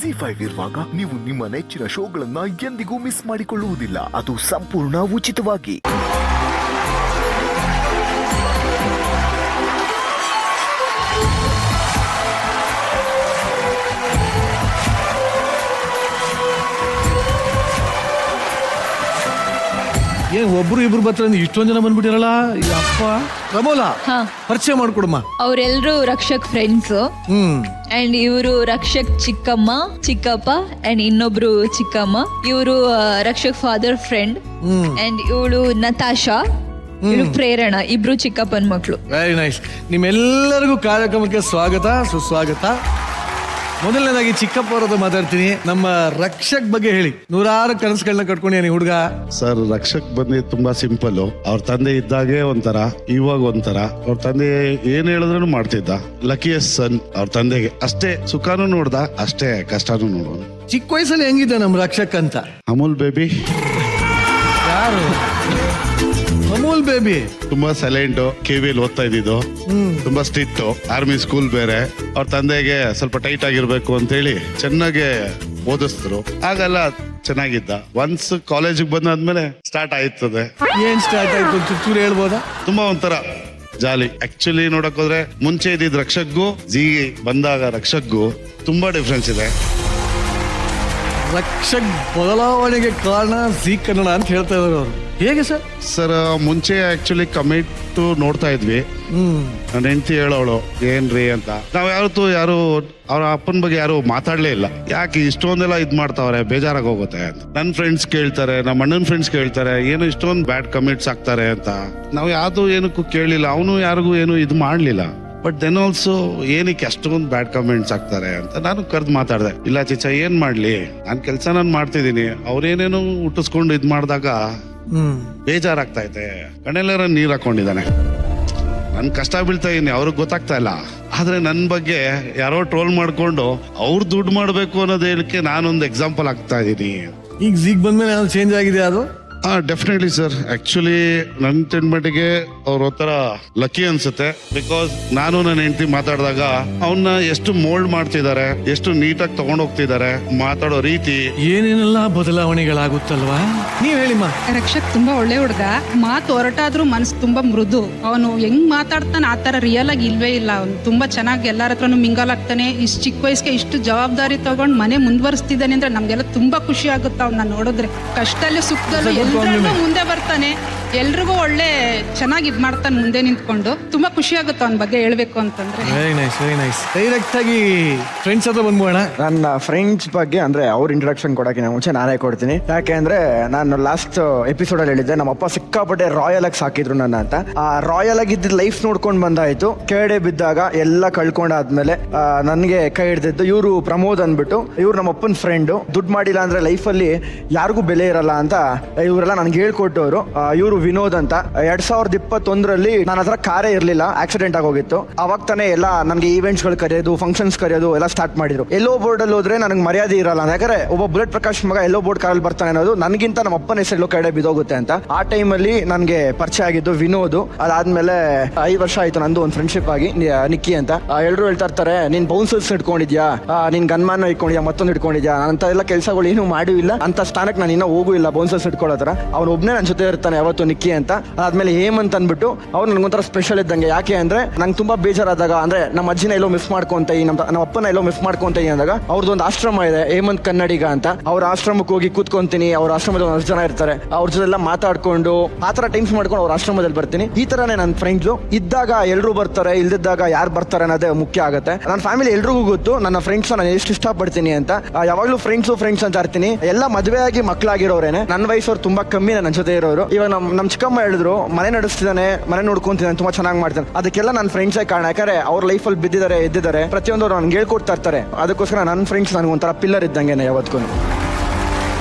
ZEE5 ಇರುವಾಗ ನೀವು ನಿಮ್ಮ ನೆಚ್ಚಿನ ಶೋಗಳನ್ನ ಎಂದಿಗೂ ಮಿಸ್ ಮಾಡಿಕೊಳ್ಳುವುದಿಲ್ಲ. ಅದು ಸಂಪೂರ್ಣ ಉಚಿತವಾಗಿ. ಏನ್ ಒಬ್ರು ಇಬ್ರು ಬರ್ತಾರೆ ಇಷ್ಟೊಂದ್ ಜನ ಬಂದ್ಬಿಟ್ಟಿರಲ್ಲ. ಅಪ್ಪ ಪ್ರಮೋಲಾ ಪರಿಚಯ ಮಾಡ್ಕೊಡಮ್ಮ. ಅವರೆಲ್ಲರೂ ರಕ್ಷಕ್ ಫ್ರೆಂಡ್ಸ್. ಅಂಡ್ ಇವರು ರಕ್ಷಕ್ ಚಿಕ್ಕಪ್ಪ ಅಂಡ್ ಇನ್ನೊಬ್ರು ಚಿಕ್ಕಮ್ಮ. ಇವರು ರಕ್ಷಕ್ ಫಾದರ್ ಫ್ರೆಂಡ್. ಅಂಡ್ ಇವಳು ನತಾಶಾ, ಇವಳು ಪ್ರೇರಣಾ, ಇಬ್ರು ಚಿಕ್ಕಪ್ಪನ ಮಕ್ಕಳು. Very nice. ನಿಮ್ಮೆಲ್ಲರಿಗೂ ಕಾರ್ಯಕ್ರಮಕ್ಕೆ ಸ್ವಾಗತ ಸುಸ್ವಾಗತ. ಮೊದಲನೇದಾಗಿ ಚಿಕ್ಕಪ್ಪ ಅವರದ್ದು ಮಾತಾಡ್ತೀನಿ. ನಮ್ಮ ರಕ್ಷಕ್ ಬಗ್ಗೆ ಹೇಳಿ. ನೂರಾರು ಕನಸುಗಳನ್ನ ಕಟ್ಕೊಂಡಿಯಾನಿ ಹುಡುಗ. ಸರ್, ರಕ್ಷಕ್ ಬಂದು ತುಂಬಾ ಸಿಂಪಲ್. ಅವ್ರ ತಂದೆ ಇದ್ದಾಗೆ ಒಂಥರ, ಇವಾಗ ಒಂಥರ. ಅವ್ರ ತಂದೆ ಏನ್ ಹೇಳಿದ್ರು ಮಾಡ್ತಿದ್ದ. ಲಕಿಯಸ್ಟ್ ಸನ್ ಅವ್ರ ತಂದೆಗೆ. ಅಷ್ಟೇ ಸುಖನೂ ನೋಡ್ದ, ಅಷ್ಟೇ ಕಷ್ಟನೂ ನೋಡೋನು. ಚಿಕ್ಕ ವಯಸ್ಸಲ್ಲಿ ಹೆಂಗಿದ್ದ ನಮ್ ರಕ್ಷಕ್ ಅಂತ? ಅಮೂಲ್ ಬೇಬಿ. ಯಾರು ಅಮೂಲ್ ಬೇಬಿ? ತುಂಬಾ ಸೈಲೆಂಟ್. KVL ಓದ್ತಾ ಇದ್ದಿದ್ದು. ತುಂಬಾ ಸ್ಟ್ರಿಕ್ಟ್. ಆರ್ಮಿ ಸ್ಕೂಲ್ ಬೇರೆ. ಅವ್ರ ತಂದೆಗೆ ಸ್ವಲ್ಪ ಟೈಟ್ ಆಗಿರ್ಬೇಕು ಅಂತ ಹೇಳಿ ಚೆನ್ನಾಗಿ ಓದಿಸಿದ್ರು. ಆಗೆಲ್ಲ ಚೆನ್ನಾಗಿದ್ದ. ಒನ್ಸ್ ಕಾಲೇಜಿಗೆ ಬಂದಾದ್ಮೇಲೆ ಸ್ಟಾರ್ಟ್ ಆಯ್ತದೆ. ಏನ್ ಸ್ಟಾರ್ಟ್ ಆಯ್ತು ಚೂರು ಹೇಳ್ಬೋದಾ? ತುಂಬಾ ಒಂಥರ ಜಾಲಿ. ಆಕ್ಚುಲಿ ನೋಡಕ್ ಹೋದ್ರೆ ಮುಂಚೆ ಇದ್ದಿದ್ ರಕ್ಷಕ್ಗೂ ಜಿ ಬಂದಾಗ ರಕ್ಷಕ್ಗೂ ತುಂಬಾ ಡಿಫ್ರೆನ್ಸ್ ಇದೆ. ರಕ್ಷಕ್ ಬದಲಾವಣೆಗೆ ಕಾರಣ ಜೀ ಕನ್ನಡ ಅಂತ ಹೇಳ್ತಾ ಇದ್ರು ಅವರು. ಹೇಗೆ ಸರ್? ಸರ್, ಮುಂಚೆ ಆಕ್ಚುಲಿ ಕಮೆಂಟ್ ನೋಡ್ತಾ ಇದ್ವಿ. ನನ್ನ ಹೆಂಡತಿ ಹೇಳೋಳು ಏನ್ರಿ ಅಂತ. ನಾವ್ ಯಾರು ಅವ್ರ ಅಪ್ಪನ ಬಗ್ಗೆ ಯಾರು ಮಾತಾಡ್ಲೇ ಇಲ್ಲ. ಯಾಕೆ ಇಷ್ಟೊಂದೆಲ್ಲ ಇದ್ ಮಾಡ್ತಾವ್ರೆ, ಬೇಜಾರಾಗಿ ಹೋಗುತ್ತೆ ಅಂತ. ನನ್ನ ಫ್ರೆಂಡ್ಸ್ ಕೇಳ್ತಾರೆ, ನಮ್ಮ ಅಣ್ಣನ ಫ್ರೆಂಡ್ಸ್ ಕೇಳ್ತಾರೆ, ಏನು ಇಷ್ಟೊಂದು ಬ್ಯಾಡ್ ಕಮೆಂಟ್ಸ್ ಆಗ್ತಾರೆ ಅಂತ. ನಾವು ಯಾವ್ದು ಏನಕ್ಕೂ ಕೇಳಲಿಲ್ಲ. ಅವನು ಯಾರಿಗೂ ಏನು ಇದು ಮಾಡ್ಲಿಲ್ಲ. ಬಟ್ ದೆನ್ ಆಲ್ಸೋ ಏನಕ್ಕೆ ಅಷ್ಟೊಂದು ಬ್ಯಾಡ್ ಕಮೆಂಟ್ಸ್ ಆಗ್ತಾರೆ ಅಂತ ನಾನು ಕರೆದು ಮಾತಾಡ್ದೆ. ಇಲ್ಲ ಚಿಚ್ಚ, ಏನ್ ಮಾಡ್ಲಿ, ನಾನ್ ಕೆಲ್ಸ ನಾನು ಮಾಡ್ತಿದ್ದೀನಿ. ಅವ್ರೇನೇನು ಹುಟ್ಟಿಸ್ಕೊಂಡು ಇದ್ ಮಾಡಿದಾಗ ಬೇಜಾರಾಗ್ತಾ ಇದೆ. ಕಣ್ಣೆಲ್ಲರ ನೀರ್ ಹಾಕೊಂಡಿದ್ದಾನೆ. ನನ್ ಕಷ್ಟ ಬೀಳ್ತಾ ಇದೀನಿ, ಅವ್ರಿಗೆ ಗೊತ್ತಾಗ್ತಾ ಇಲ್ಲ. ಆದ್ರೆ ನನ್ ಬಗ್ಗೆ ಯಾರೋ ಟ್ರೋಲ್ ಮಾಡ್ಕೊಂಡು ಅವ್ರು ದುಡ್ಡು ಮಾಡ್ಬೇಕು ಅನ್ನೋದು ಹೇಳಕ್ಕೆ ನಾನೊಂದು ಎಕ್ಸಾಂಪಲ್ ಆಗ್ತಾ ಇದೀನಿ. ಈಗ ಜೀಗ್ ಬಂದ್ಮೇಲೆ ಚೇಂಜ್ ಆಗಿದೆ ಅದು? Definitely sir. ಆಕ್ಚುಲಿ ನನ್ ತಿನ್ಮಟ್ಟಿಗೆ ಅವ್ರ ಒಂಥರ ಲಕ್ಕಿ ಅನ್ಸುತ್ತೆ. ಬಿಕಾಸ್ ನಾನು ನನ್ನ ಹೆಂಡತಿ ಮಾತಾಡಿದಾಗ ಅವನ್ನ ಎಷ್ಟು ಮೋಲ್ಡ್ ಮಾಡ್ತಿದ್ದಾರೆ, ಎಷ್ಟು ನೀಟಾಗಿ ತಗೊಂಡ್ ಹೋಗ್ತಿದ್ದಾರೆ, ಮಾತಾಡೋ ರೀತಿ. ಏನೇನೆಲ್ಲ ಬದಲಾವಣೆಗಳಾಗುತ್ತಲ್ವಾ? ನೀವ್ ಹೇಳಿಮ್ಮ. ರಕ್ಷಕ್ ತುಂಬಾ ಒಳ್ಳೆ ಹುಡುಗ. ಮಾತು ಹೊರಟಾದ್ರೂ ಮನಸ್ಸು ತುಂಬಾ ಮೃದು. ಅವನು ಹೆಂಗ್ ಮಾತಾಡ್ತಾನೆ ಆತರ ರಿಯಲ್ ಆಗಿ ಇಲ್ವೇ ಇಲ್ಲ. ಅವನು ತುಂಬಾ ಚೆನ್ನಾಗಿ ಎಲ್ಲಾರ ಹತ್ರನು ಮಿಂಗಲ್ ಆಗ್ತಾನೆ. ಇಷ್ಟು ಚಿಕ್ಕ ವಯಸ್ಸಿಗೆ ಇಷ್ಟು ಜವಾಬ್ದಾರಿ ತಗೊಂಡ್ ಮನೆ ಮುಂದುವರಿಸ್ತಿದ್ದಾನೆ ಅಂದ್ರೆ ನಮ್ಗೆಲ್ಲ ತುಂಬಾ ಖುಷಿ ಆಗುತ್ತೆ ಅವ್ನ ನೋಡಿದ್ರೆ. ಕಷ್ಟದಲ್ಲಿ ಸುಖದಲ್ಲೂ ಎಲ್ಲರಲ್ಲೂ ಮುಂದೆ ಬರ್ತಾನೆ. ಎಲ್ರಿಗೂ ಒಳ್ಳೆ ಚೆನ್ನಾಗಿ ಇದ್ ಮಾಡ್ತಾನೆ ಮುಂದೆ ನಿಂತ್ಕೊಂಡು. ತುಂಬಾ ಖುಷಿ ಆಗುತ್ತೆ ಅವನ ಬಗ್ಗೆ ಹೇಳ್ಬೇಕು ಅಂತಂದ್ರೆ. Very nice, very nice. Direct ಆಗಿ ಫ್ರೆಂಡ್ಸ್ ಹತ್ರ ಬಂದ್ಬೋಣ. ನನ್ನ ಫ್ರೆಂಡ್ಸ್ ಬಗ್ಗೆ ಅಂದ್ರೆ ಅವ್ರ ಇಂಟ್ರೊಡಕ್ಷನ್ ಕೊಡೋಕೆ ಮುಂಚೆ ನಾನೇ ಕೊಡ್ತೀನಿ. ಯಾಕೆ ಅಂದ್ರೆ ನಾನು ಲಾಸ್ಟ್ ಎಪಿಸೋಡ್ ಅಲ್ಲಿ ಹೇಳಿದ್ದೆ ನಮ್ಮಪ್ಪ ಸಿಕ್ಕಾಪಟ್ಟೆ ರಾಯಲ್ ಆಗಿ ಸಾಕಿದ್ರು ನನ್ನ ಅಂತ. ಆ ರಾಯಲ್ ಆಗಿ ಇದ್ದ ಲೈಫ್ ನೋಡ್ಕೊಂಡು ಬಂದಾಯ್ತು. ಕೆಳಗಡೆ ಬಿದ್ದಾಗ ಎಲ್ಲ ಕಳ್ಕೊಂಡಾದ್ಮೇಲೆ ನನ್ಗೆ ಕೈ ಹಿಡ್ದಿದ್ದು ಇವರು ಪ್ರಮೋದ್ ಅಂದ್ಬಿಟ್ಟು. ಇವ್ರು ನಮ್ಮ ಅಪ್ಪನ ಫ್ರೆಂಡು. ದುಡ್ಡು ಮಾಡಿಲ್ಲ ಅಂದ್ರೆ ಲೈಫಲ್ಲಿ ಯಾರಿಗೂ ಬೆಲೆ ಇರಲ್ಲ ಅಂತ ಇವರೆಲ್ಲ ನನ್ಗೆ ಹೇಳ್ಕೊಟ್ಟವ್ರು. ಇವರು ವಿನೋದ್ ಅಂತ. 2021ರಲ್ಲಿ ನನ್ನ ಹತ್ರ ಕಾರೇ ಇರ್ಲಿಲ್ಲ, ಆಕ್ಸಿಡೆಂಟ್ ಆಗೋಗಿತ್ತು. ಅವಾಗ ತಾನೇ ಎಲ್ಲ ನನ್ಗೆ ಈವೆಂಟ್ಸ್ ಗಳು ಕರೆಯೋದು, ಫಂಕ್ಷನ್ಸ್ ಕರೆಯೋದು ಎಲ್ಲ ಸ್ಟಾರ್ಟ್ ಮಾಡಿದ್ರು. ಎಲ್ಲೋ ಬೋರ್ಡ್ ಅಲ್ಲಿ ಹೋದ್ರೆ ನನಗೆ ಮರ್ಯಾದೆ ಇರಲ್ಲ. ಯಾಕಂದ್ರೆ ಒಬ್ಬ ಬುಲೆಟ್ ಪ್ರಕಾಶ್ ಮಗ ಎಲ್ಲೋ ಬೋರ್ಡ್ ಕಾರಲ್ಲಿ ಬರ್ತಾನೆ ಅನ್ನೋದು ನನಗಿಂತ ನಮ್ಮ ಅಪ್ಪನ ಹೆಸರು ಕಡೆ ಬಿದ್ದೋಗುತ್ತೆ ಅಂತ. ಆ ಟೈಮಲ್ಲಿ ನನ್ಗೆ ಪರಿಚಯ ಆಗಿದ್ದು ವಿನೋದ್. ಅದಾದ್ಮೇಲೆ 5 ವರ್ಷ ಆಯ್ತು ನಂದು ಒಂದು ಫ್ರೆಂಡ್ಶಿಪ್ ಆಗಿ, ನಿಕ್ಕಿ ಅಂತ. ಎಲ್ಲರೂ ಹೇಳ್ತಾ ಇರ್ತಾರೆ, ನೀನ್ ಬೌನ್ಸರ್ಸ್ ಇಟ್ಕೊಂಡಿದ್ಯಾ, ನೀನ್ ಗನ್ಮ್ಯಾನ್ ಇಟ್ಕೊಂಡಿದ್ಯಾ, ಮತ್ತೊಂದು ಇಟ್ಕೊಂಡಿದ್ಯಾ. ಅಂತ ಎಲ್ಲ ಕೆಲಸಗಳು ಏನು ಮಾಡಿಲ್ಲ. ಅಂತ ಸ್ಥಾನಕ್ಕೆ ನಾನು ಇನ್ನೂ ಹೋಗೂ ಇಲ್ಲ ಬೌನ್ಸರ್ಸ್ ಇಟ್ಕೊಳ್ಳೋದ್ರ. ಅವ್ನು ಒಬ್ಬನೇ ನನ್ನ ಜೊತೆ ಇರ್ತಾನೆ ಯಾವತ್ತು, ನಿಕ್ಕಿ ಅಂತ. ಅದಾದ್ಮೇಲೆ ಹೇಮಂತ್ ಅಂದ್ಬಿಟ್ಟು ಅವ್ರು ನನ್ಗೊಂಥರ ಸ್ಪೆಷಲ್ ಇದ್ದಂಗೆ. ಯಾಕೆ ಅಂದ್ರೆ ನಂಗೆ ತುಂಬಾ ಬೇಜಾರಾದಾಗ, ಅಂದ್ರೆ ನಮ್ಮ ಅಜ್ಜಿನ ಎಲ್ಲೋ ಮಿಸ್ ಮಾಡ್ಕೊಂತ ನಮ್ಮ ಅಪ್ಪನ ಎಲ್ಲೋ ಮಿಸ್ ಮಾಡ್ಕೊಂತ ಅಂದಾಗ ಅವ್ರದ್ದೊಂದು ಆಶ್ರಮ ಇದೆ, ಹೇಮಂತ್ ಕನ್ನಡಿಗ ಅಂತ. ಅವ್ರ ಆಶ್ರಮಕ್ಕೆ ಹೋಗಿ ಕೂತ್ಕೊಂತೀನಿ. ಅವ್ರ ಆಶ್ರಮದಲ್ಲಿ 10 ಜನ ಇರ್ತಾರೆ. ಅವ್ರ ಜೊತೆ ಎಲ್ಲ ಮಾತಾಡ್ಕೊಂಡು ಆ ತರ ಟೈಮ್ಸ್ ಮಾಡ್ಕೊಂಡು ಅವ್ರ ಆಶ್ರಮದಲ್ಲಿ ಬರ್ತೀನಿ. ಈ ತರನೇ ನನ್ನ ಫ್ರೆಂಡ್ಸ್ ಇದ್ದಾಗ ಎಲ್ಲರೂ ಬರ್ತಾರೆ, ಇಲ್ದಿದ್ದಾಗ ಯಾರು ಬರ್ತಾರೆ ಅನ್ನೋದೇ ಮುಖ್ಯ ಆಗುತ್ತೆ. ನನ್ನ ಫ್ಯಾಮಿಲಿ ಎಲ್ರಿಗೂ ಗೊತ್ತು ನನ್ನ ಫ್ರೆಂಡ್ಸ್ ನಾನು ಎಷ್ಟು ಇಷ್ಟಪಡ್ತೀನಿ ಅಂತ. ಯಾವಾಗ್ಲೂ ಫ್ರೆಂಡ್ಸ್ ಅಂತ ಇರ್ತೀನಿ. ಎಲ್ಲ ಮದುವೆ ಆಗಿ ಮಕ್ಕಳಾಗಿರೋರೇನೆ. ನನ್ನ ವಯಸ್ಸವ್ರು ತುಂಬಾ ಕಮ್ಮಿ ನನ್ನ ಜೊತೆ ಇರೋರು. ಇವಾಗ ನಮ್ಮ ಚಿಕ್ಕಮ್ಮ ಹೇಳಿದ್ರು, ಮನೆ ನಡೆಸ್ತಿದ್ದಾನೆ, ಮನೆ ನೋಡ್ಕೊಂತಿದ್ದಾನೆ, ತುಂಬಾ ಚೆನ್ನಾಗಿ ಮಾಡ್ತಾನೆ. ಅದಕ್ಕೆಲ್ಲ ನನ್ನ ಫ್ರೆಂಡ್ಸೇ ಕಾರಣ. ಯಾಕಂದ್ರೆ ಅವ್ರ ಲೈಫಲ್ಲಿ ಬಿದ್ದಿದ್ದಾರೆ, ಎದ್ದಿದ್ದಾರೆ. ಪ್ರತಿಯೊಂದು ನನ್ಗೆ ಹೇಳ್ಕೊಡ್ತಾ ಇರ್ತಾರೆ. ಅದಕ್ಕೋಸ್ಕರ ನನ್ನ ಫ್ರೆಂಡ್ಸ್ ನನಗೆ ಒಂಥರ ಪಿಲ್ಲರ್ ಇದ್ದಂಗೆನೆ ಯಾವತ್ತೂ.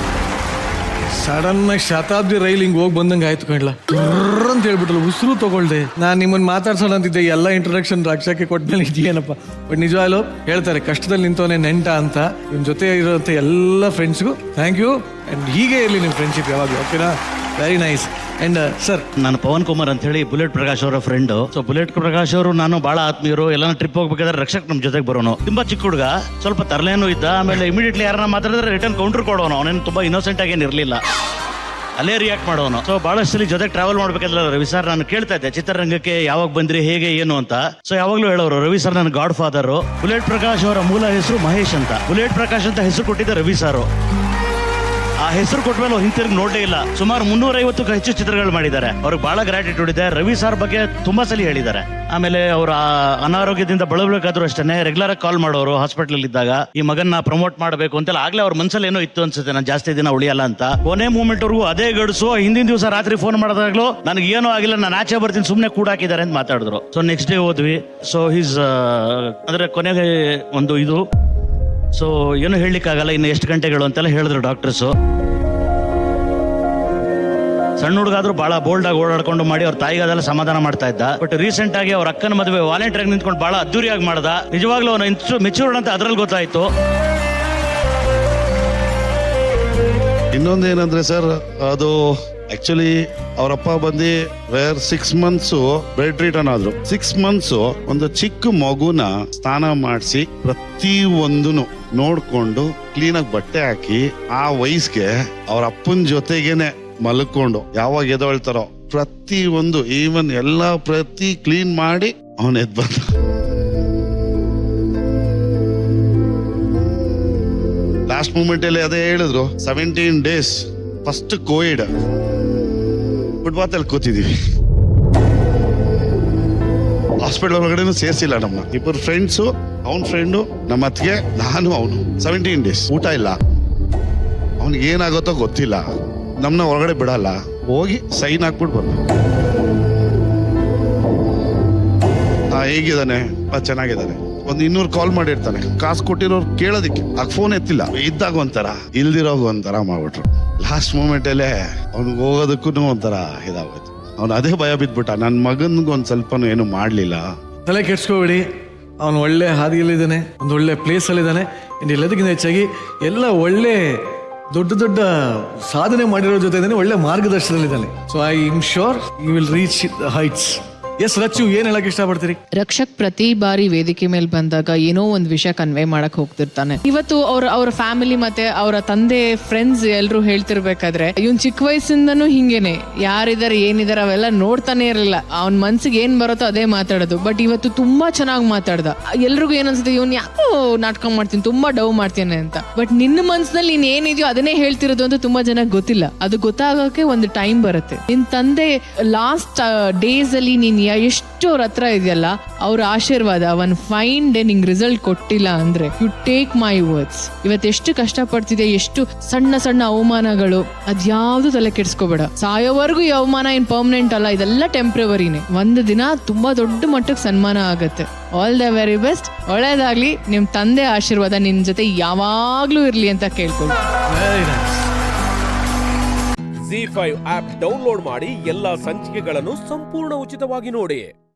ಸಡನ್ ಆಗಿ ಶತಾಬ್ದಿ ರೈಲ್ ಹಿಂಗ್ ಹೋಗಿ ಬಂದಂಗೆ ಆಯ್ತು ಕಣ್ಲ ಅಂತ ಹೇಳ್ಬಿಟ್ಟಲ್ಲ, ಉಸಿರು ತಗೊಳ್ದೆ. ನಾನು ನಿಮ್ಮನ್ನ ಮಾತಾಡ್ಸೋಣ ಅಂತಿದ್ದೆ, ಎಲ್ಲ ಇಂಟ್ರೊಡಕ್ಷನ್ ರಕ್ಷಕ್ಕೆ ಕೊಟ್ಮೇಲೆ ಇದೆಯೇನಪ್ಪ. ಬಟ್ ನಿಜವಾಗ್ಲೂ ಹೇಳ್ತಾರೆ ಕಷ್ಟದಲ್ಲಿ ನಿಂತವನೇ ನೆಂಟ ಅಂತ. ನಿಮ್ಮ ಜೊತೆ ಇರೋಂಥ ಎಲ್ಲ ಫ್ರೆಂಡ್ಸ್ಗೂ ಥ್ಯಾಂಕ್ ಯು. ಆ್ಯಂಡ್ ಹೀಗೆ ಇರಲಿ ನಿಮ್ಮ ಫ್ರೆಂಡ್ಶಿಪ್ ಯಾವಾಗಲೂ. ಓಕೆನಾ? Very nice. ಅಂಡ್ ಸರ್, ನಾನು ಪವನ್ ಕುಮಾರ್ ಅಂತ ಹೇಳಿ ಬುಲೆಟ್ ಪ್ರಕಾಶ್ ಅವರ ಫ್ರೆಂಡ್. ಸೊ ಬುಲೆಟ್ ಪ್ರಕಾಶ್ ಅವರು ನಾನು ಬಹಳ ಆತ್ಮೀಯರು. ಎಲ್ಲ ಟ್ರಿಪ್ ಹೋಗ್ಬೇಕಾದ್ರೆ ರಕ್ಷಕ್ ನಮ್ ಜೊತೆಗೆ ಬರೋನು. ತುಂಬಾ ಚಿಕ್ಕ ಹುಡುಗ, ಸ್ವಲ್ಪ ತರಲೇನು ಇದ್ದ. ಆಮೇಲೆ ಇಮಿಡಿಯೇಟ್ಲಿ ಯಾರನ್ನ ಮಾತಾಡಿದ್ರೆ ರಿಟರ್ನ್ ಕೌಂಟರ್ ಕೊಡೋನು. ಅವನೇನು ತುಂಬಾ ಇನ್ನೋಸೆಂಟ್ ಆಗೇನು ಇರಲಿಲ್ಲ, ಅಲ್ಲೇ ರಿಯಾಕ್ಟ್ ಮಾಡೋನು. ಸೊ ಬಹಳಷ್ಟು ಸಲ ಜೊತೆಗೆ ಟ್ರಾವೆಲ್ ಮಾಡ್ಬೇಕಾದ್ರೆ ರವಿ ಸರ್ ನಾನು ಕೇಳ್ತಾ ಇದ್ದೆ ಚಿತ್ರರಂಗಕ್ಕೆ ಯಾವಾಗ ಬಂದ್ರಿ, ಹೇಗೆ ಏನು ಅಂತ. ಸೊ ಯಾವಾಗ್ಲೂ ಹೇಳೋರು ರವಿ ಸರ್ ನನ್ನ ಗಾಡ್ ಫಾದರ್. ಬುಲೆಟ್ ಪ್ರಕಾಶ್ ಅವರ ಮೂಲ ಹೆಸರು ಮಹೇಶ್ ಅಂತ. ಬುಲೆಟ್ ಪ್ರಕಾಶ್ ಅಂತ ಹೆಸರು ಕೊಟ್ಟಿದ್ದ ರವಿ ಸರ್. ಆ ಹೆಸರು ಕೊಟ್ಮೇಲೆ ಹಿಂತಿರುಗಿ ನೋಡಲೇ ಇಲ್ಲ. ಸುಮಾರು 350ಕ್ಕೂ ಹೆಚ್ಚು ಚಿತ್ರಗಳು ಮಾಡಿದ್ದಾರೆ. ಅವ್ರಿಗೆ ಬಹಳ ಗ್ರಾಟಿಟ್ಯೂಡ್ ಇದೆ. ರವಿ ಸರ್ ಬಗ್ಗೆ ತುಂಬಾ ಸಲ ಹೇಳಿದ್ದಾರೆ. ಆಮೇಲೆ ಅವರ ಅನಾರೋಗ್ಯದಿಂದ ಬಳಬೇಕಾದ್ರೂ ಅಷ್ಟೇ ರೆಗ್ಯುಲರ್ ಆಗಿ ಕಾಲ್ ಮಾಡೋರು ಹಾಸ್ಪಿಟಲ್ ಇದ್ದಾಗ. ಈ ಮಗನ್ನ ಪ್ರಮೋಟ್ ಮಾಡಬೇಕು ಅಂತೆಲ್ಲ. ಆಗ್ಲೇ ಅವ್ರ ಮನಸ್ಸಲ್ಲಿ ಏನೋ ಇತ್ತು ಅನ್ಸುತ್ತೆ, ನಾನು ಜಾಸ್ತಿ ದಿನ ಉಳಿಯಲ್ಲ ಅಂತ. ಕೊನೆ ಮೂಮೆಂಟ್ ವರ್ಗೂ ಅದೇ ಗಡುಸು. ಹಿಂದಿನ ದಿವಸ ರಾತ್ರಿ ಫೋನ್ ಮಾಡಿದಾಗ್ಲೂ ನನಗೆ ಏನೂ ಆಗಿಲ್ಲ, ನಾನು ಆಚೆ ಬರ್ತೀನಿ, ಸುಮ್ಮನೆ ಕೂಡಾಕಿದ್ದಾರೆ ಅಂತ ಮಾತಾಡಿದ್ರು. ಸೊ ನೆಕ್ಸ್ಟ್ ಡೇ ಹೋದ್ವಿ. ಸೊ ಹೀಸ್ ಅಂದ್ರೆ ಕೊನೆಗೆ ಒಂದು ಇದು. ಸೊ ಏನು ಹೇಳಲಿಕ್ಕಾಗಲ್ಲ, ಇನ್ನು ಎಷ್ಟು ಗಂಟೆಗಳು ಅಂತೆಲ್ಲ ಹೇಳಿದ್ರು ಡಾಕ್ಟರ್ಸು. ಸಣ್ಣ ಹುಡುಗಾದ್ರೂ ಬಹಳ ಬೋಲ್ಡ್ ಆಗಿ ಓಡಾಡ್ಕೊಂಡು ಮಾಡಿ ಅವ್ರ ತಾಯಿಗೆ ಅದೆಲ್ಲ ಸಮಾಧಾನ ಮಾಡ್ತಾ ಇದ್ದ. ಬಟ್ ರೀಸೆಂಟ್ ಆಗಿ ಅವ್ರ ಅಕ್ಕನ ಮದುವೆ ವಾಲಂಟಿಯರ್ ನಿಂತ್ಕೊಂಡು ಬಹಳ ಅದ್ದೂರಿಯಾಗಿ ಮಾಡ್ದ. ನಿಜವಾಗ್ಲೂ ಅವನು ಮೆಚೂರ್ಡ್ ಅಂತ ಅದ್ರಲ್ಲಿ ಗೊತ್ತಾಯ್ತು. ಇನ್ನೊಂದೇನಂದ್ರೆ ಸರ್, ಅದು ಆಕ್ಚುಲಿ ಅವರಪ್ಪ ಬಂದು 6 months ಬೆಡ್ ರಿಟರ್ನ್ ಆದ್ರು. 6 months ಒಂದು ಚಿಕ್ಕ ಮಗುನ ಸ್ನಾನ ಮಾಡಿಸಿ ಪ್ರತಿ ಒಂದನು ನೋಡ್ಕೊಂಡು ಕ್ಲೀನಾಗಿ ಬಟ್ಟೆ ಹಾಕಿ ಆ ವಯಸ್ಸಿಗೆ ಅವ್ರ ಅಪ್ಪನ ಜೊತೆಗೇನೆ ಮಲ್ಕೊಂಡು ಯಾವಾಗ ಎದೊಳ್ತಾರೋ ಪ್ರತಿ ಒಂದು ಈವನ್ ಎಲ್ಲ ಪ್ರತಿ ಕ್ಲೀನ್ ಮಾಡಿ ಅವನ್ ಎದ್ ಬಂದ. ಲಾಸ್ಟ್ ಮೂಮೆಂಟ್ ಅಲ್ಲಿ ಅದೇ ಹೇಳಿದ್ರು, 17 days ಫಸ್ಟ್ ಕೋವಿಡ್ ಫುಟ್ಪಾತ್ ಅಲ್ಲಿ ಕೂತಿದೀವಿ. ಹಾಸ್ಪಿಟಲ್ ಒಳಗಡೆನೂ ಸೇರ್ಸಿಲ್ಲ ನಮ್ಮನ್ನ. ಇಬ್ಬರು ಫ್ರೆಂಡ್ಸು, ಅವನ್ ಫ್ರೆಂಡು, ನಮ್ಮ ಅತ್ತಿಗೆ, ನಾನು, ಅವನು. 17 days ಊಟ ಇಲ್ಲ. ಅವನಿಗೆ ಏನಾಗುತ್ತೋ ಗೊತ್ತಿಲ್ಲ. ನಮ್ಮನ್ನ ಹೊರಗಡೆ ಬಿಡಲ್ಲ. ಹೋಗಿ ಸೈನ್ ಹಾಕ್ಬಿಟ್ಟು ಬಂದ. ಹೇಗಿದ್ದಾನೆ? ಚೆನ್ನಾಗಿದ್ದಾನೆ. ಒಂದು 200 ಕಾಲ್ ಮಾಡಿರ್ತಾನೆ. ಕಾಸು ಕೊಟ್ಟಿರೋರು ಕೇಳೋದಿಕ್ಕೆ ಆಗ ಫೋನ್ ಎತ್ತಿಲ್ಲ. ಇದ್ದಾಗ ಒಂಥರ, ಇಲ್ದಿರೋಗ ಒಂಥರ ಮಾಡ್ಬಿಟ್ರು. ಲಾಸ್ಟ್ ಮೂಮೆಂಟ್ ಅಲ್ಲೇ ಅವ್ನಿಗೆ ಹೋಗೋದಕ್ಕೂ ಒಂಥರ ಇದಾಗೋಯ್ತು. ಅವ್ನು ಅದೇ ಭಯ ಬಿದ್ಬಿಟ್ಟ. ನನ್ನ ಮಗನ್ಗೆ ಒಂದ್ ಸ್ವಲ್ಪನೂ ಏನು ಮಾಡ್ಲಿಲ್ಲ. ತಲೆ ಕೆಡ್ಸ್ಕೋಬೇಡಿ, ಅವನು ಒಳ್ಳೆ ಹಾದಿಯಲ್ಲಿದ್ದಾನೆ, ಒಂದು ಒಳ್ಳೆ ಪ್ಲೇಸಲ್ಲಿದ್ದಾನೆ. ಆ್ಯಂಡ್ ಎಲ್ಲದಕ್ಕಿಂತ ಹೆಚ್ಚಾಗಿ ಎಲ್ಲ ಒಳ್ಳೆ ದೊಡ್ಡ ದೊಡ್ಡ ಸಾಧನೆ ಮಾಡಿರೋ ಜೊತೆ ಒಳ್ಳೆ ಮಾರ್ಗದರ್ಶನದಲ್ಲಿದ್ದಾನೆ. So I am sure you will reach the heights. Yes Rachchu, ಏನ್ ಹೇಳಕ್ ಇಷ್ಟಪಡ್ತೀರಿ? ರಕ್ಷಕ್ ಪ್ರತಿ ಬಾರಿ ವೇದಿಕೆ ಮೇಲೆ ಬಂದಾಗ ಏನೋ ಒಂದು ವಿಷಯ ಕನ್ವೆ ಮಾಡಕ್ ಹೋಗ್ತಿರ್ತಾನೆ. ಇವತ್ತು ಅವ್ರ ಫ್ಯಾಮಿಲಿ ಮತ್ತೆ ಅವರ ತಂದೆ ಫ್ರೆಂಡ್ಸ್ ಎಲ್ರು ಹೇಳ್ತಿರ್ಬೇಕಾದ್ರೆ ಇವನ್ ಚಿಕ್ಕ ವಯಸ್ಸಿಂದನೂ ಹಿಂಗೇನೆ, ಯಾರಿದಾರೆ ಏನಿದಾರೆ ಅವೆಲ್ಲ ನೋಡ್ತಾನೆ ಇರಲಿಲ್ಲ. ಅವ್ನ ಮನ್ಸಿಗೆ ಏನ್ ಬರುತ್ತೋ ಅದೇ ಮಾತಾಡೋದು. ಬಟ್ ಇವತ್ತು ತುಂಬಾ ಚೆನ್ನಾಗಿ ಮಾತಾಡ್ದ. ಎಲ್ರಿಗೂ ಏನನ್ಸುತ್ತೆ, ಇವ್ನ್ ಯಾಕೋ ನಾಟಕ ಮಾಡ್ತೀನಿ, ತುಂಬಾ ಡವ್ ಮಾಡ್ತೀನಿ ಅಂತ. ಬಟ್ ನಿನ್ನ ಮನ್ಸಿನಲ್ಲಿ ನೀನ್ ಏನಿದೆಯೋ ಅದನ್ನೇ ಹೇಳ್ತಿರೋದು ಅಂತ ತುಂಬಾ ಜನಕ್ಕೆ ಗೊತ್ತಿಲ್ಲ. ಅದು ಗೊತ್ತಾಗಕ್ಕೆ ಒಂದು ಟೈಮ್ ಬರುತ್ತೆ. ನಿನ್ ತಂದೆ ಲಾಸ್ಟ್ ಡೇಸ್ ಅಲ್ಲಿ ನೀನ್ ಎಷ್ಟು ಅವ್ರ ಹತ್ರ ಇದೆಯಲ್ಲ, ಅವ್ರ ಆಶೀರ್ವಾದ, ಒನ್ ಫೈನ್ ಡೇ ನಿಂಗ್ ರಿಸಲ್ಟ್ ಕೊಟ್ಟಿಲ್ಲ ಅಂದ್ರೆ ಯು ಟೇಕ್ ಮೈ ವರ್ಡ್ಸ್. ಇವತ್ತು ಎಷ್ಟು ಕಷ್ಟಪಡ್ತಿದೆ, ಎಷ್ಟು ಸಣ್ಣ ಸಣ್ಣ ಅವಮಾನಗಳು, ಅದ್ಯಾವ್ದು ತಲೆ ಕೆಡ್ಸ್ಕೋಬೇಡ. ಸಾಯೋವರೆಗೂ ಈ ಅವಮಾನ ಏನ್ ಪರ್ಮನೆಂಟ್ ಅಲ್ಲ, ಇದೆಲ್ಲ ಟೆಂಪ್ರವರಿನೇ. ಒಂದು ದಿನ ತುಂಬಾ ದೊಡ್ಡ ಮಟ್ಟಕ್ಕೆ ಸನ್ಮಾನ ಆಗತ್ತೆ. All the very best. ಒಳ್ಳೇದಾಗ್ಲಿ. ನಿಮ್ ತಂದೆ ಆಶೀರ್ವಾದ ನಿನ್ ಜೊತೆ ಯಾವಾಗ್ಲೂ ಇರ್ಲಿ ಅಂತ ಕೇಳ್ಕೊಳ್ಳಿ. ZEE5 ಆಪ್ ಡೌನ್ಲೋಡ್ ಮಾಡಿ ಎಲ್ಲಾ ಸಂಚಿಕೆಗಳನ್ನು ಸಂಪೂರ್ಣ ಉಚಿತವಾಗಿ ನೋಡಿ.